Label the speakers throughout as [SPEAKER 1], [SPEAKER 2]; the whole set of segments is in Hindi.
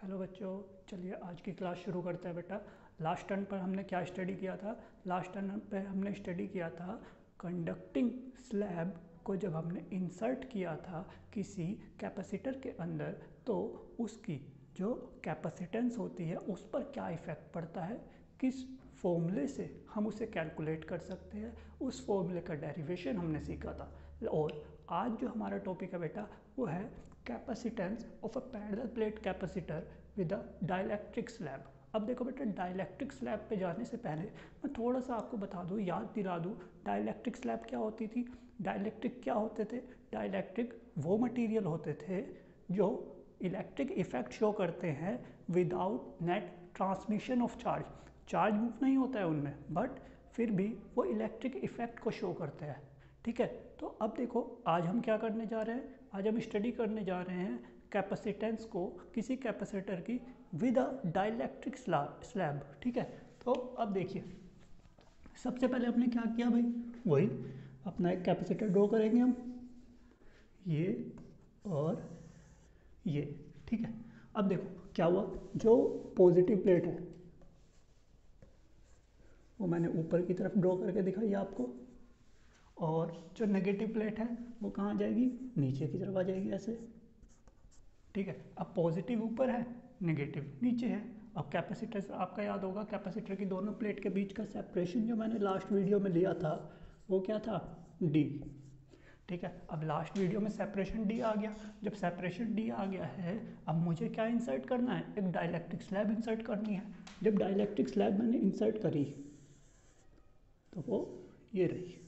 [SPEAKER 1] हेलो बच्चों, चलिए आज की क्लास शुरू करते हैं बेटा। लास्ट टर्न पर हमने क्या स्टडी किया था? लास्ट टर्न पे हमने स्टडी किया था कंडक्टिंग स्लैब को जब हमने इंसर्ट किया था किसी कैपेसिटर के अंदर, तो उसकी जो कैपेसिटेंस होती है उस पर क्या इफ़ेक्ट पड़ता है, किस फॉर्मूले से हम उसे कैलकुलेट कर सकते हैं, उस फॉर्मूले का डेरिवेशन हमने सीखा था। और आज जो हमारा टॉपिक है बेटा वो है capacitance of a parallel plate capacitor with a dielectric slab. अब देखो बेटा, डाइलेक्ट्रिक स्लैब पे जाने से पहले मैं थोड़ा सा आपको बता दूं, याद दिला दूं, डाइलेक्ट्रिक स्लैब क्या होती थी। डाइलेक्ट्रिक क्या होते थे? डाइलेक्ट्रिक वो मटेरियल होते थे जो इलेक्ट्रिक इफेक्ट शो करते हैं without net transmission of charge. Charge move नहीं होता है उनमें, बट फिर भी वो इलेक्ट्रिक इफेक्ट को शो करते हैं। ठीक है, तो अब देखो आज हम क्या करने जा रहे हैं। आज हम स्टडी करने जा रहे हैं कैपेसिटेंस को किसी कैपेसिटर की विद अ डाइलेक्ट्रिक स्लैब। ठीक है, तो अब देखिए, सबसे पहले हमने क्या किया भाई, वही अपना एक कैपेसिटर ड्रॉ करेंगे हम, ये और ये। ठीक है, अब देखो क्या हुआ, जो पॉजिटिव प्लेट है वो मैंने ऊपर की तरफ ड्रॉ करके दिखाई आपको, और जो नेगेटिव प्लेट है वो कहाँ जाएगी, नीचे की तरफ आ जाएगी ऐसे। ठीक है, अब पॉजिटिव ऊपर है, नेगेटिव नीचे है। अब कैपेसिटर आपका याद होगा, कैपेसिटर की दोनों प्लेट के बीच का सेपरेशन जो मैंने लास्ट वीडियो में लिया था वो क्या था, डी। ठीक है, अब लास्ट वीडियो में सेपरेशन डी आ गया। जब सेपरेशन डी आ गया है, अब मुझे क्या इंसर्ट करना है, एक डाइलेक्ट्रिक स्लैब इंसर्ट करनी है। जब डाइलेक्ट्रिक स्लैब मैंने इंसर्ट करी तो वो ये रही।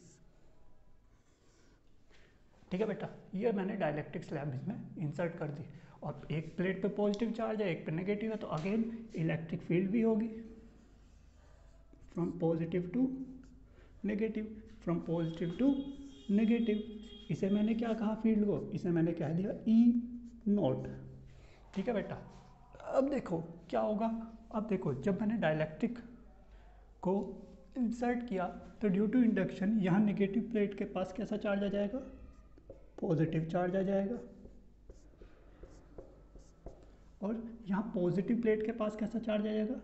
[SPEAKER 1] ठीक है बेटा, ये मैंने डाइलेक्ट्रिक स्लैब इसमें इंसर्ट कर दी, और एक प्लेट पे पॉजिटिव चार्ज है, एक पे नेगेटिव है, तो अगेन इलेक्ट्रिक फील्ड भी होगी from positive to negative, from positive to negative. इसे मैंने क्या कहा फील्ड को, इसे मैंने कह दिया ई नॉट। ठीक है बेटा, अब देखो क्या होगा। अब देखो, जब मैंने डाइलेक्ट्रिक को इंसर्ट किया तो ड्यू टू इंडक्शन यहाँ नेगेटिव प्लेट के पास कैसा चार्ज आ जाएगा, पॉजिटिव चार्ज आ जाएगा, और यहाँ पॉजिटिव प्लेट के पास कैसा चार्ज आ जाएगा,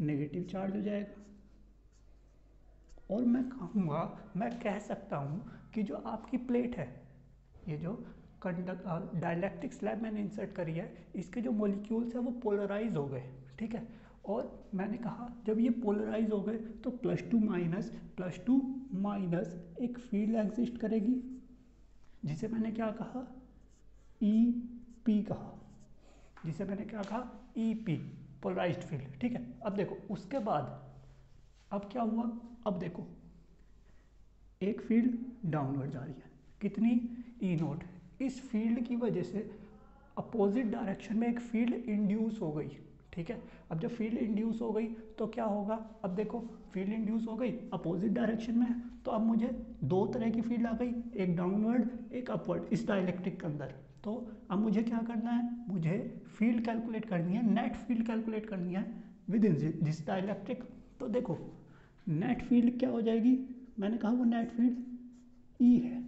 [SPEAKER 1] नेगेटिव चार्ज हो जाएगा। और मैं कहूँगा, मैं कह सकता हूँ कि जो आपकी प्लेट है, ये जो डाइलेक्ट्रिक स्लैब मैंने इंसर्ट करी है, इसके जो मॉलिक्यूल्स हैं वो पोलराइज हो गए। ठीक है, और मैंने कहा जब ये पोलराइज हो गए तो प्लस टू माइनस एक फील्ड एग्जिस्ट करेगी, जिसे मैंने क्या कहा, ई पी कहा, जिसे मैंने क्या कहा, ई पी, पोलराइज्ड फील्ड। ठीक है, अब देखो उसके बाद अब क्या हुआ, अब देखो एक फील्ड डाउनवर्ड जा रही है, कितनी, ई नोट। इस फील्ड की वजह से अपोजिट डायरेक्शन में एक फील्ड इंड्यूस हो गई। ठीक है, अब जब फील्ड इंड्यूस हो गई तो क्या होगा, अब देखो फील्ड इंड्यूस हो गई अपोजिट डायरेक्शन में, तो अब मुझे दो तरह की फील्ड आ गई, एक डाउनवर्ड एक अपवर्ड इस डाइलेक्ट्रिक के अंदर। तो अब मुझे क्या करना है, मुझे फील्ड कैलकुलेट करनी है, नेट फील्ड कैलकुलेट करनी है विद इन दिस डाइलेक्ट्रिक। तो देखो नेट फील्ड क्या हो जाएगी, मैंने कहा वो नेट फील्ड ई है,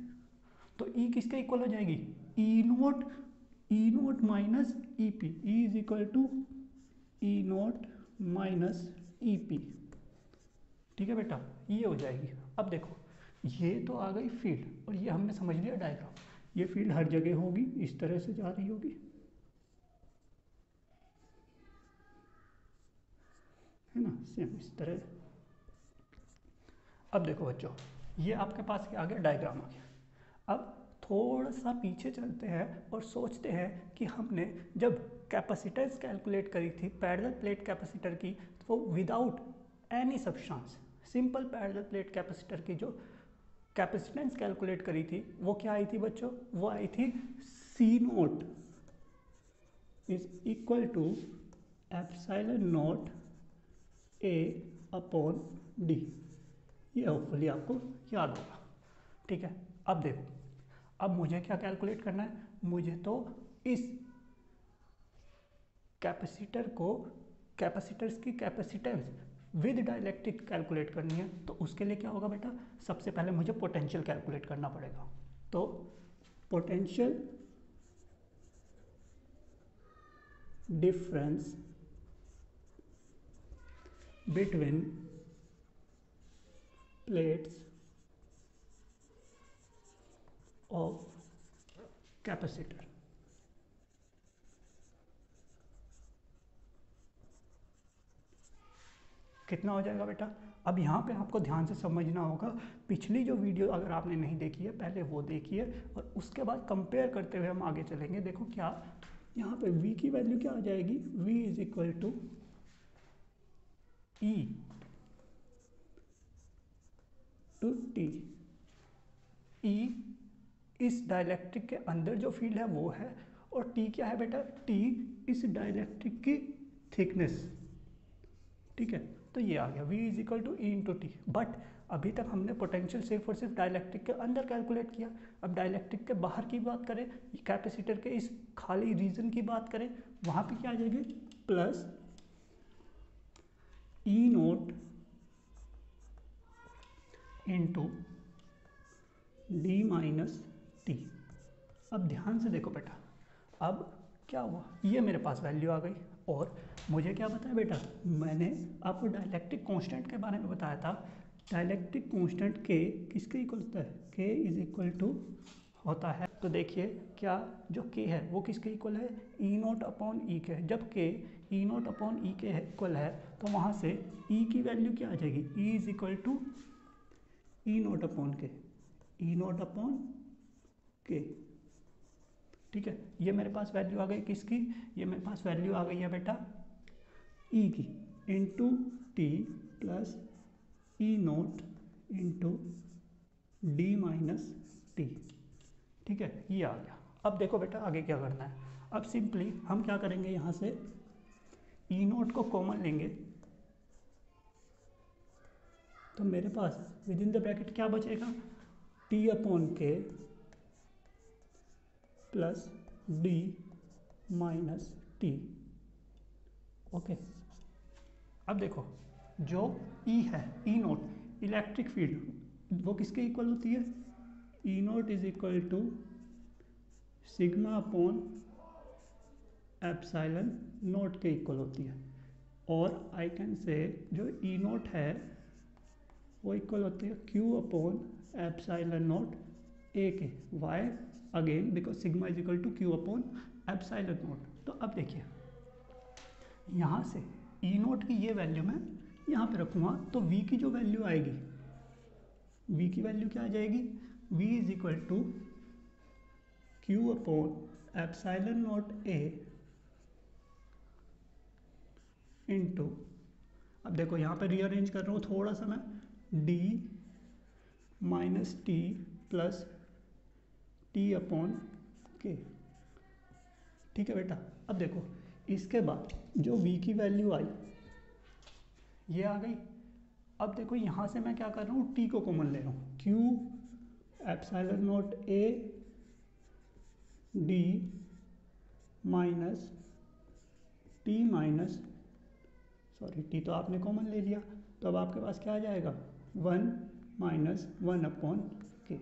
[SPEAKER 1] तो ई किसके इक्वल हो जाएगी, E naught minus E P, E is equal to E naught minus E P. ठीक है बेटा, ये हो जाएगी। अब देखो ये तो आ गई फील्ड, और ये हमने समझ लिया डायग्राम। ये फील्ड हर जगह होगी, इस तरह से जा रही होगी, है ना, सेम इस तरह। अब देखो बच्चों, ये आपके पास आ गया डायग्राम आ गया। अब थोड़ा सा पीछे चलते हैं और सोचते हैं कि हमने जब कैपेसिटेंस कैलकुलेट करी थी पैरेलल प्लेट कैपेसिटर की, तो वो without any substance, simple parallel plate capacitor की जो कैपेसिटेंस कैलकुलेट करी थी वो क्या आई थी बच्चों, वो आई थी C naught is equal to epsilon naught A upon D. ये होपफुली आपको याद होगा। ठीक है, अब देखो, अब मुझे क्या कैलकुलेट करना है, मुझे तो इस कैपेसिटर को, कैपेसिटर्स की कैपेसिटेंस विद डाइलेक्ट्रिक कैलकुलेट करनी है। तो उसके लिए क्या होगा बेटा, सबसे पहले मुझे पोटेंशियल कैलकुलेट करना पड़ेगा। तो potential difference between plates of capacitor. कितना हो जाएगा बेटा? अब यहाँ पे आपको ध्यान से समझना होगा, पिछली जो वीडियो अगर आपने नहीं देखी है पहले वो देखिए और उसके बाद कंपेयर करते हुए हम आगे चलेंगे। देखो क्या यहाँ पे v की वैल्यू क्या आ जाएगी, v is equal to E to T. E इस डाइलेक्ट्रिक के अंदर जो फील्ड है वो है, और टी क्या है बेटा? टी इस डाइलेक्ट्रिक की थिकनेस। ठीक है, तो ये आ गया v is equal to e into t. But अभी तक हमने पोटेंशियल सिर्फ और सिर्फ डाइलेक्ट्रिक के अंदर कैलकुलेट किया। अब डाइलेक्ट्रिक के बाहर की बात करें, कैपेसिटर के इस खाली रीजन की बात करें, वहाँ पे क्या आ जाएगी? Plus E naught into D minus T. अब ध्यान से देखो बेटा, अब क्या हुआ, ये मेरे पास वैल्यू आ गई और मुझे क्या बताया बेटा? मैंने आपको डाइलेक्ट्रिक कांस्टेंट के बारे में बताया था। डाइलेक्ट्रिक कांस्टेंट के किसके इक्वल होता है? के इज इक्वल टू होता है, तो देखिए क्या जो के है वो किसके इक्वल है? ई नोट अपॉन ई के। जब के ई नोट अपॉन ई के इक्वल है तो वहाँ से ई की वैल्यू क्या आ जाएगी? E is equal to E naught upon k, e naught upon के। ठीक है, ये मेरे पास वैल्यू आ गई किसकी? ये मेरे पास वैल्यू आ गई है बेटा ई की, into T plus E naught into D minus T. ठीक है, ये आ गया। अब देखो बेटा आगे क्या करना है। अब सिंपली हम क्या करेंगे, यहाँ से ई नोट को कॉमन लेंगे तो मेरे पास विद इन द ब्रैकेट क्या बचेगा? टी अपॉन के plus D minus T. Okay, अब देखो जो ई है, ई नोट इलेक्ट्रिक फील्ड, वो किसके इक्वल होती है? E naught is equal to sigma upon epsilon naught के इक्वल होती है। और आई कैन से जो ई नोट है वो इक्वल होती है q upon epsilon naught a k. Why? Again because sigma is equal to q upon epsilon naught. तो अब देखिए यहाँ से ई नोट की ये वैल्यू मैं यहाँ पे रखूँगा तो v की जो वैल्यू आएगी, v की वैल्यू क्या आ जाएगी? v is equal to q upon epsilon naught a into, अब देखो यहाँ पे रीअरेंज कर रहा हूँ थोड़ा सा मैं, d minus T plus T upon के। ठीक है बेटा, अब देखो इसके बाद जो v की वैल्यू आई ये आ गई। अब देखो यहाँ से मैं क्या कर रहा हूँ, t को कॉमन ले रहा हूँ, q epsilon note a d minus t minus, sorry t तो आपने कॉमन ले लिया, तो अब आपके पास क्या आ जाएगा? 1 माइनस 1 अपॉन के।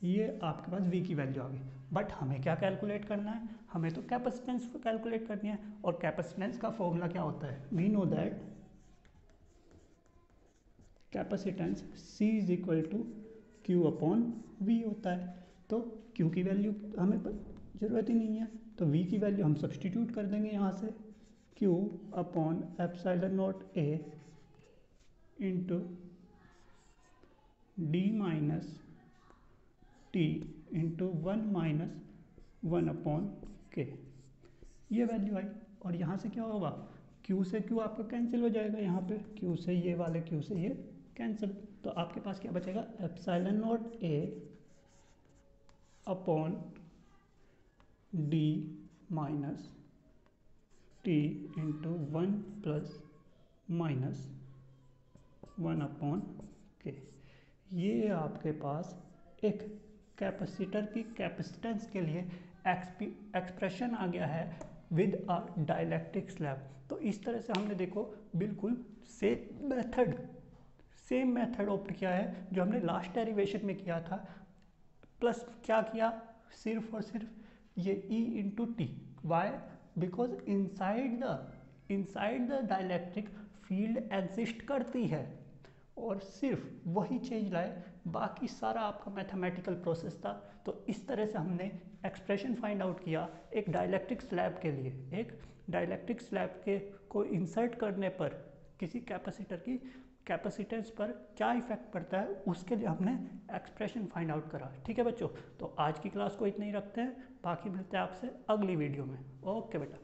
[SPEAKER 1] ये आपके पास v की वैल्यू आ गई। बट हमें क्या कैलकुलेट करना है? हमें तो कैपेसिटेंस को कैलकुलेट करनी है, और कैपेसिटेंस का फॉर्मूला क्या होता है? We know that capacitance C is equal to Q upon V होता है। तो Q की वैल्यू हमें ज़रूरत ही नहीं है, तो V की वैल्यू हम सब्सटीट्यूट कर देंगे यहाँ से, Q upon epsilon note A into D minus T into 1 minus 1 upon K। ये वैल्यू आई, और यहाँ से क्या होगा? Q से Q आपका कैंसिल हो जाएगा, यहाँ पे Q से ये वाले Q से ये कैंसिल, तो आपके पास क्या बचेगा? Epsilon note A upon D minus T into 1 plus minus 1 upon K। ये आपके पास एक कैपेसिटर की कैपेसिटेंस के लिए एक्सप्रेशन आ गया है विद अ डाइलेक्ट्रिक स्लैब। तो इस तरह से हमने देखो बिल्कुल सेम मेथड ऑप्ट किया है जो हमने लास्ट डेरिवेशन में किया था, प्लस क्या किया? सिर्फ और सिर्फ ये E into t. Why? Because inside the dielectric field exist करती है, और सिर्फ वही चीज लाए, बाकी सारा आपका मैथमेटिकल प्रोसेस था। तो इस तरह से हमने एक्सप्रेशन फाइंड आउट किया एक डाइलेक्ट्रिक स्लैब के लिए। एक डाइलेक्ट्रिक स्लैब के को इंसर्ट करने पर किसी कैपेसिटर की कैपेसिटेंस पर क्या इफेक्ट पड़ता है, उसके लिए हमने एक्सप्रेशन फाइंड आउट करा। ठीक है बच्चों, तो आज की क्लास को इतना ही रखते हैं, बाकी मिलते हैं आपसे अगली वीडियो में। ओके बेटा।